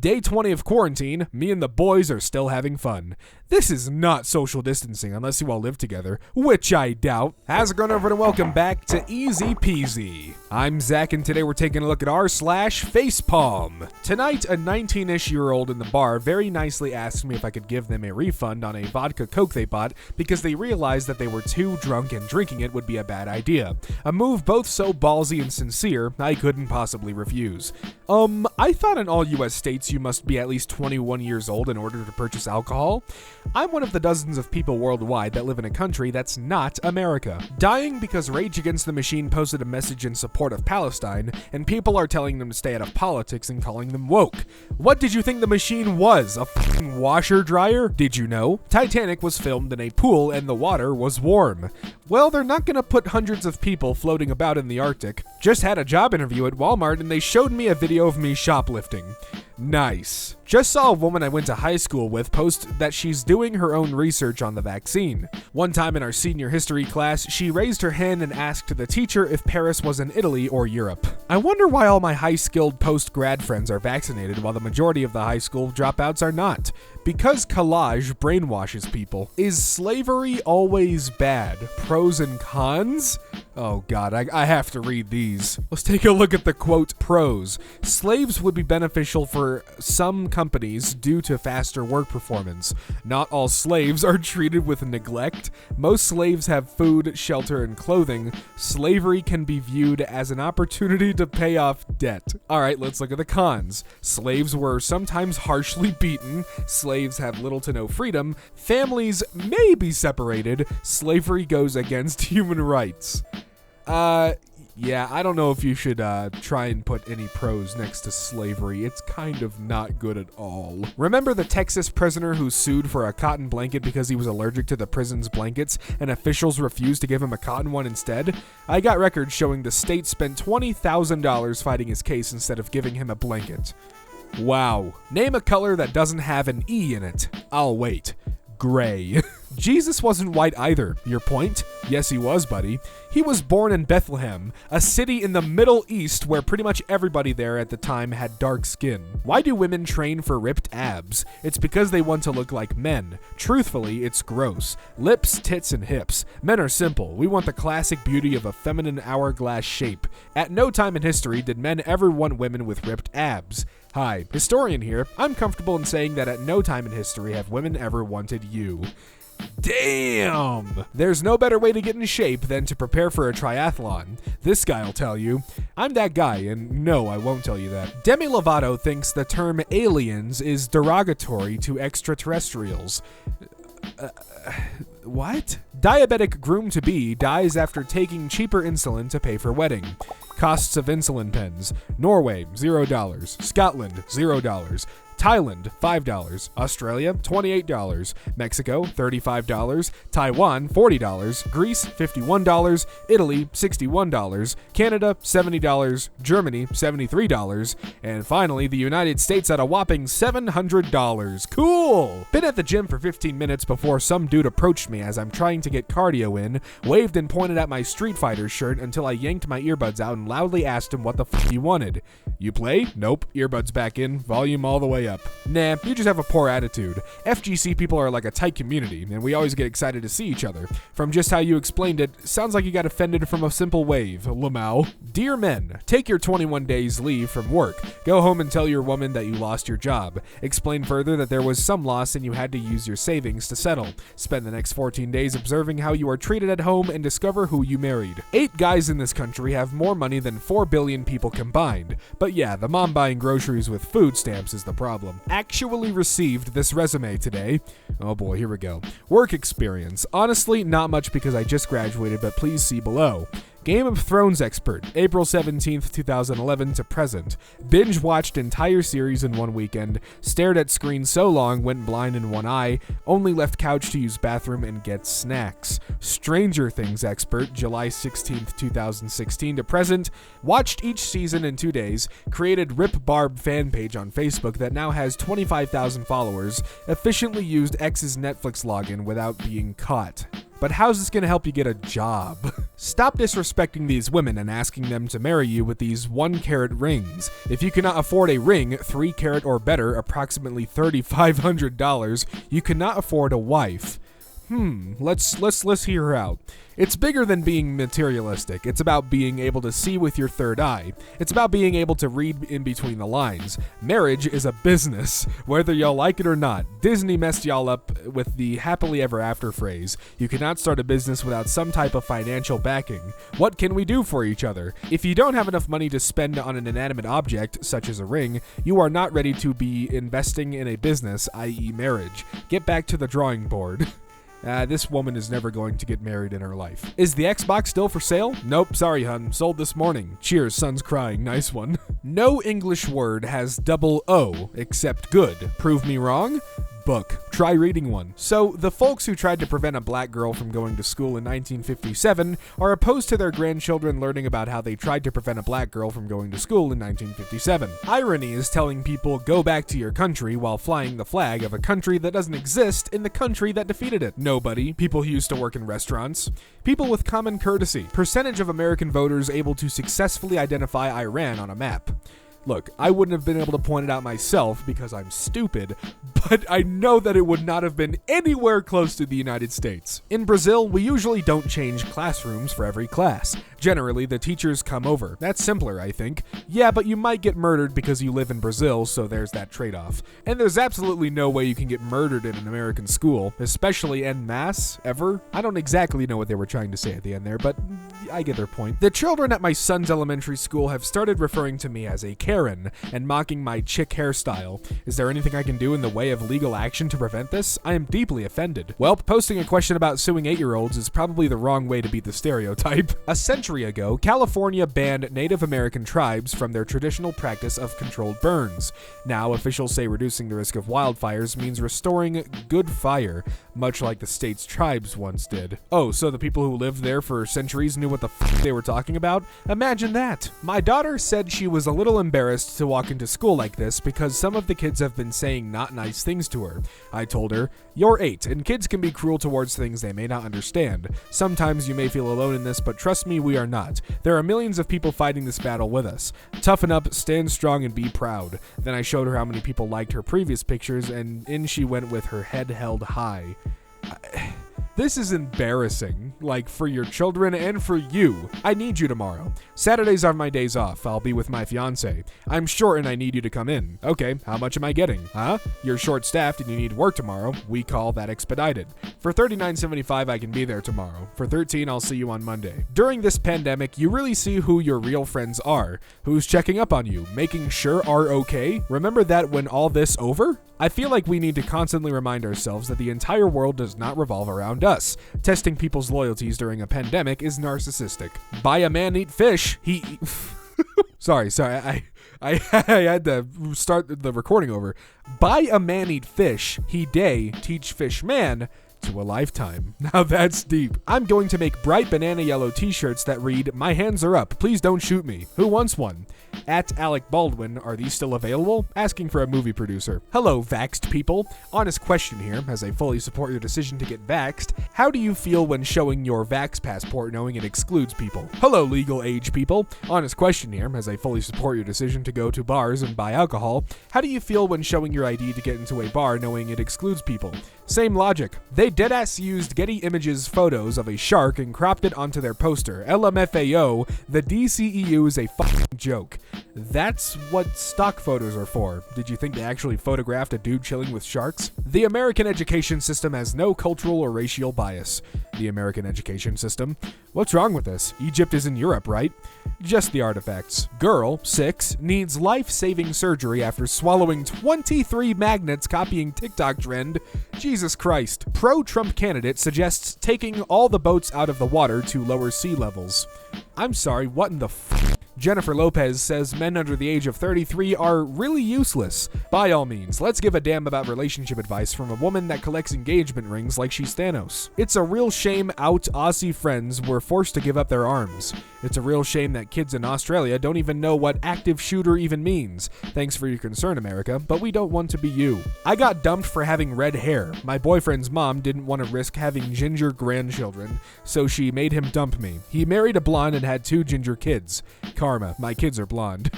Day 20 of quarantine, me and the boys are still having fun. This is not social distancing unless you all live together, which I doubt. How's it going, everyone, and welcome back to Easy Peasy. I'm Zach, and today we're taking a look at r/facepalm. Tonight, a 19-ish-year-old in the bar very nicely asked me if I could give them a refund on a vodka Coke they bought because they realized that they were too drunk and drinking it would be a bad idea. A move both so ballsy and sincere, I couldn't possibly refuse. I thought in all U.S. states you must be at least 21 years old in order to purchase alcohol. I'm one of the dozens of people worldwide that live in a country that's not America. Dying because Rage Against the Machine posted a message in support of Palestine, and people are telling them to stay out of politics and calling them woke. What did you think the machine was? A fucking washer dryer? Did you know? Titanic was filmed in a pool and the water was warm. Well, they're not gonna put hundreds of people floating about in the Arctic. Just had a job interview at Walmart and they showed me a video of me shoplifting. Nice. Just saw a woman I went to high school with post that she's doing her own research on the vaccine. One time in our senior history class, she raised her hand and asked the teacher if Paris was in Italy or Europe. I wonder why all my high-skilled post-grad friends are vaccinated while the majority of the high school dropouts are not. Because collage brainwashes people. Is slavery always bad? Pros and cons? Oh god, I have to read these. Let's take a look at the quote pros. Slaves would be beneficial for some companies due to faster work performance. Not all slaves are treated with neglect. Most slaves have food, shelter, and clothing. Slavery can be viewed as an opportunity to pay off debt. Alright, let's look at the cons. Slaves were sometimes harshly beaten. Slaves have little to no freedom. Families may be separated. Slavery goes against human rights. Yeah, I don't know if you should try and put any pros next to slavery. It's kind of not good at all. Remember the Texas prisoner who sued for a cotton blanket because he was allergic to the prison's blankets and officials refused to give him a cotton one instead? I got records showing the state spent $20,000 fighting his case instead of giving him a blanket. Wow. Name a color that doesn't have an E in it. I'll wait. Gray. Jesus wasn't white either. Your point? Yes, he was, buddy. He was born in Bethlehem, a city in the Middle East where pretty much everybody there at the time had dark skin. Why do women train for ripped abs? It's because they want to look like men. Truthfully, it's gross. Lips, tits, and hips. Men are simple. We want the classic beauty of a feminine hourglass shape. At no time in history did men ever want women with ripped abs. Hi, historian here. I'm comfortable in saying that at no time in history have women ever wanted you. Damn! There's no better way to get in shape than to prepare for a triathlon. This guy'll tell you. I'm that guy, and no, I won't tell you that. Demi Lovato thinks the term aliens is derogatory to extraterrestrials. What? Diabetic groom-to-be dies after taking cheaper insulin to pay for wedding. Costs of insulin pens. Norway, $0. Scotland, $0. Thailand, $5. Australia, $28. Mexico, $35. Taiwan, $40. Greece, $51. Italy, $61. Canada, $70. Germany, $73. And finally, the United States at a whopping $700. Cool! Been at the gym for 15 minutes before some dude approached me as I'm trying to get cardio in, waved and pointed at my Street Fighter shirt until I yanked my earbuds out and loudly asked him what the f he wanted. You play? Nope. Earbuds back in. Volume all the way up. Nah, you just have a poor attitude. FGC people are like a tight community, and we always get excited to see each other. From just how you explained it, sounds like you got offended from a simple wave, Lamau. Dear men, take your 21 days leave from work. Go home and tell your woman that you lost your job. Explain further that there was some loss and you had to use your savings to settle. Spend the next 14 days observing how you are treated at home and discover who you married. 8 guys in this country have more money than 4 billion people combined. But yeah, the mom buying groceries with food stamps is the problem. Actually received this resume today. Oh boy, here we go. Work experience. Honestly, not much because I just graduated, but please see below. Game of Thrones expert, April 17th, 2011 to present. Binge watched entire series in one weekend, stared at screen so long, went blind in one eye, only left couch to use bathroom and get snacks. Stranger Things expert, July 16th, 2016 to present. Watched each season in 2 days, created Rip Barb fan page on Facebook that now has 25,000 followers, efficiently used X's Netflix login without being caught. but how's this gonna help you get a job? Stop disrespecting these women and asking them to marry you with these 1-carat rings. If you cannot afford a ring, 3-carat or better, approximately $3,500, you cannot afford a wife. Let's hear her out. It's bigger than being materialistic. It's about being able to see with your third eye. It's about being able to read in between the lines. Marriage is a business, whether y'all like it or not. Disney messed y'all up with the happily ever after phrase. You cannot start a business without some type of financial backing. What can we do for each other? If you don't have enough money to spend on an inanimate object, such as a ring, you are not ready to be investing in a business, i.e. marriage. Get back to the drawing board. This woman is never going to get married in her life. Is the Xbox still for sale? Nope, sorry hun, sold this morning. Cheers, son's crying, nice one. No English word has double O except good. Prove me wrong? Book. Try reading one. So, the folks who tried to prevent a black girl from going to school in 1957 are opposed to their grandchildren learning about how they tried to prevent a black girl from going to school in 1957. Irony is telling people go back to your country while flying the flag of a country that doesn't exist in the country that defeated it. Nobody. People who used to work in restaurants. People with common courtesy. Percentage of American voters able to successfully identify Iran on a map. Look, I wouldn't have been able to point it out myself because I'm stupid, but I know that it would not have been anywhere close to the United States. In Brazil, we usually don't change classrooms for every class. Generally, the teachers come over. That's simpler, I think. Yeah, but you might get murdered because you live in Brazil, so there's that trade-off. And there's absolutely no way you can get murdered in an American school, especially en masse, ever. I don't exactly know what they were trying to say at the end there, but I get their point. The children at my son's elementary school have started referring to me as a Karen and mocking my chick hairstyle. Is there anything I can do in the way of legal action to prevent this? I am deeply offended. Well, posting a question about suing 8-year-olds is probably the wrong way to beat the stereotype. A century ago, California banned Native American tribes from their traditional practice of controlled burns. Now, officials say reducing the risk of wildfires means restoring good fire, much like the state's tribes once did. Oh, so the people who lived there for centuries knew what the f*** they were talking about? Imagine that. My daughter said she was a little embarrassed to walk into school like this because some of the kids have been saying not nice things to her. I told her, "You're 8, and kids can be cruel towards things they may not understand. Sometimes you may feel alone in this, but trust me, we are not. There are millions of people fighting this battle with us. Toughen up, stand strong, and be proud." Then I showed her how many people liked her previous pictures, and in she went with her head held high. This is embarrassing, like for your children and for you. I need you tomorrow. Saturdays are my days off. I'll be with my fiance. I'm short and I need you to come in. Okay, how much am I getting? Huh? You're short-staffed and you need work tomorrow. We call that expedited. For $39.75, I can be there tomorrow. For $13, I'll see you on Monday. During this pandemic, you really see who your real friends are. Who's checking up on you, making sure are okay. Remember that when all this over? I feel like we need to constantly remind ourselves that the entire world does not revolve around us. Testing people's loyalties during a pandemic is narcissistic. Buy a man eat fish, he... Sorry, I had to start the recording over. Buy a man eat fish, he day, teach fish man, to a lifetime. Now that's deep. I'm going to make bright banana yellow t-shirts that read, "My hands are up, please don't shoot me." Who wants one? At Alec Baldwin, are these still available? Asking for a movie producer. Hello, vaxxed people. Honest question here, as I fully support your decision to get vaxxed. How do you feel when showing your vax passport knowing it excludes people? Hello, legal age people. Honest question here, as I fully support your decision to go to bars and buy alcohol. How do you feel when showing your ID to get into a bar knowing it excludes people? Same logic. They deadass used Getty Images photos of a shark and cropped it onto their poster. LMFAO, the DCEU is a fucking joke. That's what stock photos are for. Did you think they actually photographed a dude chilling with sharks? The American education system has no cultural or racial bias. The American education system? What's wrong with this? Egypt is in Europe, right? Just the artifacts. Girl, 6, needs life-saving surgery after swallowing 23 magnets copying TikTok trend. Jesus Christ. Pro-Trump candidate suggests taking all the boats out of the water to lower sea levels. I'm sorry, what in the f***? Jennifer Lopez says men under the age of 33 are really useless. By all means, let's give a damn about relationship advice from a woman that collects engagement rings like she's Thanos. It's a real shame out Aussie friends were forced to give up their arms. It's a real shame that kids in Australia don't even know what active shooter even means. Thanks for your concern, America, but we don't want to be you. I got dumped for having red hair. My boyfriend's mom didn't want to risk having ginger grandchildren, so she made him dump me. He married a blonde and had 2 ginger kids. Karma, my kids are blonde.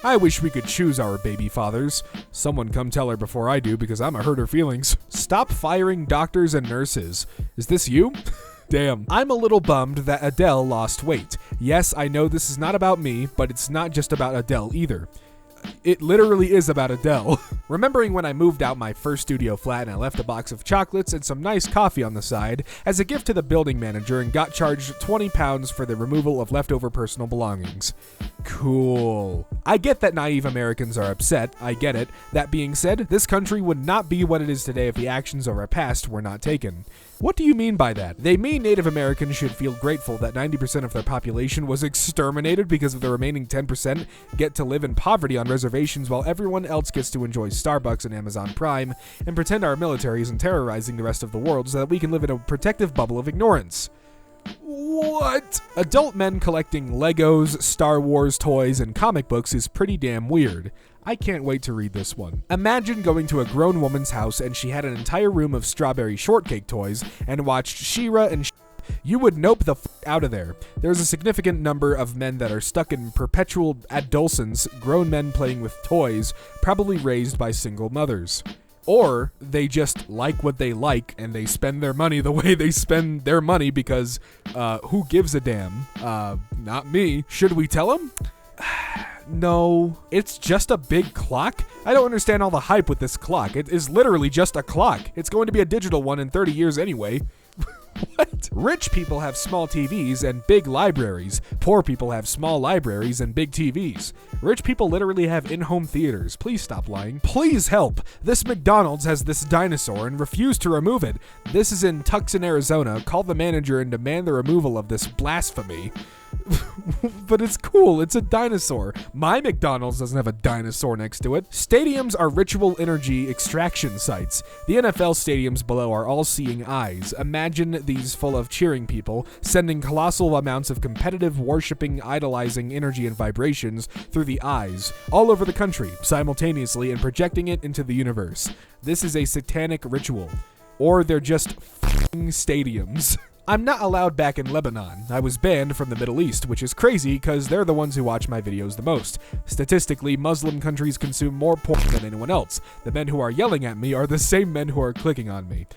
I wish we could choose our baby fathers. Someone come tell her before I do, because I'ma hurt her feelings. Stop firing doctors and nurses. Is this you? Damn. I'm a little bummed that Adele lost weight. Yes, I know this is not about me, but it's not just about Adele either. It literally is about Adele. Remembering when I moved out my first studio flat and I left a box of chocolates and some nice coffee on the side as a gift to the building manager and got charged £20 for the removal of leftover personal belongings. Cool. I get that naive Americans are upset. I get it. That being said, this country would not be what it is today if the actions of our past were not taken. What do you mean by that? They mean Native Americans should feel grateful that 90% of their population was exterminated because of the remaining 10% get to live in poverty on reservations while everyone else gets to enjoy Starbucks and Amazon Prime and pretend our military isn't terrorizing the rest of the world so that we can live in a protective bubble of ignorance. What? Adult men collecting Legos, Star Wars toys, and comic books is pretty damn weird. I can't wait to read this one. Imagine going to a grown woman's house and she had an entire room of strawberry shortcake toys and watched She-Ra and you would nope the out of there. There's a significant number of men that are stuck in perpetual adolescence, grown men playing with toys, probably raised by single mothers. Or they just like what they like and they spend their money the way they spend their money because who gives a damn? Not me. Should we tell them? No, it's just a big clock. I don't understand all the hype with this clock. It is literally just a clock. It's going to be a digital one in 30 years anyway. What? Rich people have small TVs and big libraries. Poor people have small libraries and big TVs. Rich people literally have in-home theaters. Please stop lying. Please help. This McDonald's has this dinosaur and refused to remove it. This is in Tucson, Arizona. Call the manager and demand the removal of this blasphemy. But it's cool, it's a dinosaur. My McDonald's doesn't have a dinosaur next to it. Stadiums are ritual energy extraction sites. The NFL stadiums below are all seeing eyes. Imagine these full of cheering people, sending colossal amounts of competitive, worshipping, idolizing energy and vibrations through the eyes, all over the country, simultaneously, and projecting it into the universe. This is a satanic ritual. Or they're just f***ing stadiums. I'm not allowed back in Lebanon. I was banned from the Middle East, which is crazy because they're the ones who watch my videos the most. Statistically, Muslim countries consume more porn than anyone else. The men who are yelling at me are the same men who are clicking on me.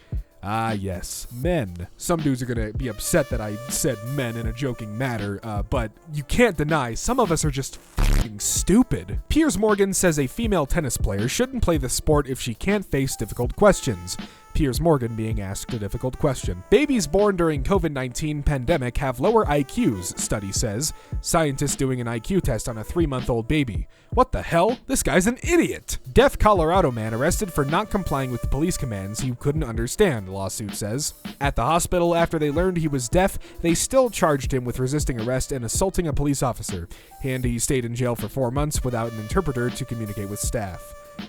Ah, yes, men. Some dudes are gonna be upset that I said men in a joking manner, but you can't deny some of us are just f***ing stupid. Piers Morgan says a female tennis player shouldn't play the sport if she can't face difficult questions. Piers Morgan being asked a difficult question. Babies born during COVID-19 pandemic have lower IQs, study says. Scientists doing an IQ test on a 3-month-old baby. What the hell? This guy's an idiot. Deaf Colorado man arrested for not complying with police commands he couldn't understand, lawsuit says. At the hospital, after they learned he was deaf, they still charged him with resisting arrest and assaulting a police officer. And he stayed in jail for 4 months without an interpreter to communicate with staff.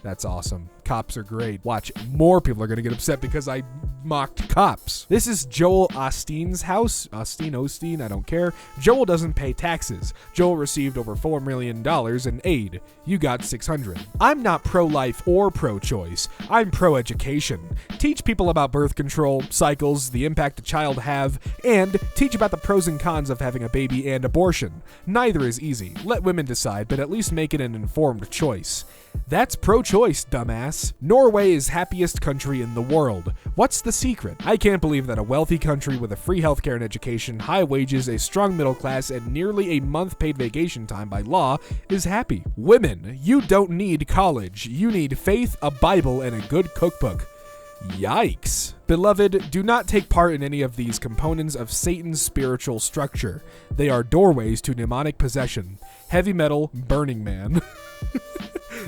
That's awesome. Cops are great. Watch, more people are going to get upset because I mocked cops. This is Joel Osteen's house. Osteen, I don't care. Joel doesn't pay taxes. Joel received over $4 million in aid. You got $600. I'm not pro-life or pro-choice. I'm pro-education. Teach people about birth control, cycles, the impact a child have, and teach about the pros and cons of having a baby and abortion. Neither is easy. Let women decide, but at least make it an informed choice. That's pro-choice, dumbass. Norway is happiest country in the world. What's the secret? I can't believe that a wealthy country with a free healthcare and education, high wages, a strong middle class, and nearly a month paid vacation time by law is happy. Women, you don't need college. You need faith, a Bible, and a good cookbook. Yikes. Beloved, do not take part in any of these components of Satan's spiritual structure. They are doorways to demonic possession. Heavy metal, Burning Man.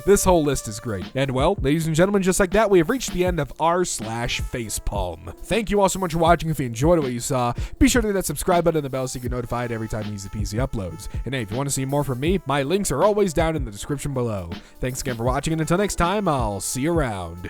This whole list is great. And well, ladies and gentlemen, just like that, we have reached the end of r/facepalm. Thank you all so much for watching. If you enjoyed what you saw, be sure to hit that subscribe button and the bell so you get notified every time Easy Peasy uploads. And hey, if you want to see more from me, my links are always down in the description below. Thanks again for watching, and until next time, I'll see you around.